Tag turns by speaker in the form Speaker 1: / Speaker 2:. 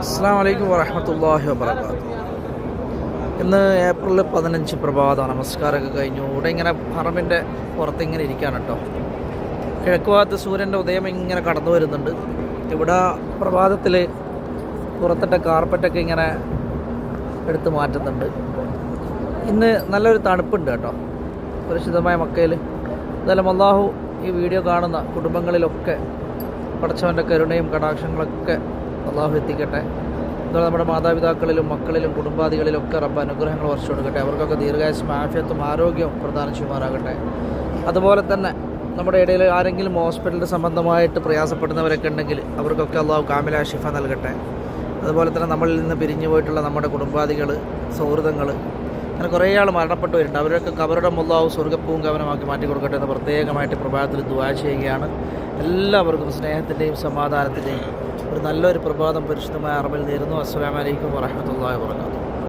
Speaker 1: അസ്സലാമു അലൈക്കും വറഹ്മത്തുള്ളാഹി വബറകാതുഹു. ഇന്ന് ഏപ്രിൽ 15 പ്രഭാതം നമസ്കാരമൊക്കെ കഴിഞ്ഞു. ഇവിടെ ഇങ്ങനെ ഹറമിൻ്റെ പുറത്തിങ്ങനെ ഇരിക്കുകയാണ് കേട്ടോ. കിഴക്ക് ഭാഗത്ത് സൂര്യൻ്റെ ഉദയം ഇങ്ങനെ കടന്നു വരുന്നുണ്ട്. ഇവിടെ പ്രഭാതത്തിൽ പുറത്തിട്ട കാർപ്പറ്റൊക്കെ ഇങ്ങനെ എടുത്ത് മാറ്റുന്നുണ്ട്. ഇന്ന് നല്ലൊരു തണുപ്പുണ്ട് കേട്ടോ പരിശുദ്ധമായ മക്കയിൽ. എന്തായാലും അല്ലാഹു ഈ വീഡിയോ കാണുന്ന കുടുംബങ്ങളിലൊക്കെ പടച്ചവൻ്റെ കരുണയും കടാക്ഷങ്ങളൊക്കെ അള്ളാഹു എത്തിക്കട്ടെ. അതുപോലെ നമ്മുടെ മാതാപിതാക്കളിലും മക്കളിലും കുടുംബാദികളിലൊക്കെ റബ്ബ് അനുഗ്രഹങ്ങൾ വർഷം കൊടുക്കട്ടെ. അവർക്കൊക്കെ ദീർഘായുസ്സും ആഫിയത്തും ആരോഗ്യവും പ്രദാനം ചെയ്യുമാറാകട്ടെ. അതുപോലെ തന്നെ നമ്മുടെ ഇടയിൽ ആരെങ്കിലും ഹോസ്പിറ്റൽ സംബന്ധമായിട്ട് പ്രയാസപ്പെടുന്നവരൊക്കെ ഉണ്ടെങ്കിൽ അവർക്കൊക്കെ അള്ളാഹു കാമില ഷിഫ നൽകട്ടെ. അതുപോലെ തന്നെ നമ്മളിൽ നിന്ന് പിരിഞ്ഞു പോയിട്ടുള്ള നമ്മുടെ കുടുംബാദികൾ, സൗഹൃദങ്ങൾ, അങ്ങനെ കുറേ ആൾ മരണപ്പെട്ടു വരുന്നുണ്ട്. അവരൊക്കെ കബറുടെ അള്ളാഹു സ്വർഗ്ഗപ്പൂവും കവനമാക്കി മാറ്റി കൊടുക്കട്ടെ എന്ന് പ്രത്യേകമായിട്ട് പ്രഭാതത്തിൽ ദുആ ചെയ്യുകയാണ്. എല്ലാവർക്കും സ്നേഹത്തിൻ്റെയും സമാധാനത്തിൻ്റെയും ഒരു നല്ലൊരു പ്രഭാതം പരിശുദ്ധമായ അറബിൽ നേരുന്നു. അസ്സലാമു അലൈക്കും വറഹ്മത്തുള്ളാഹി വബറകാതുഹു.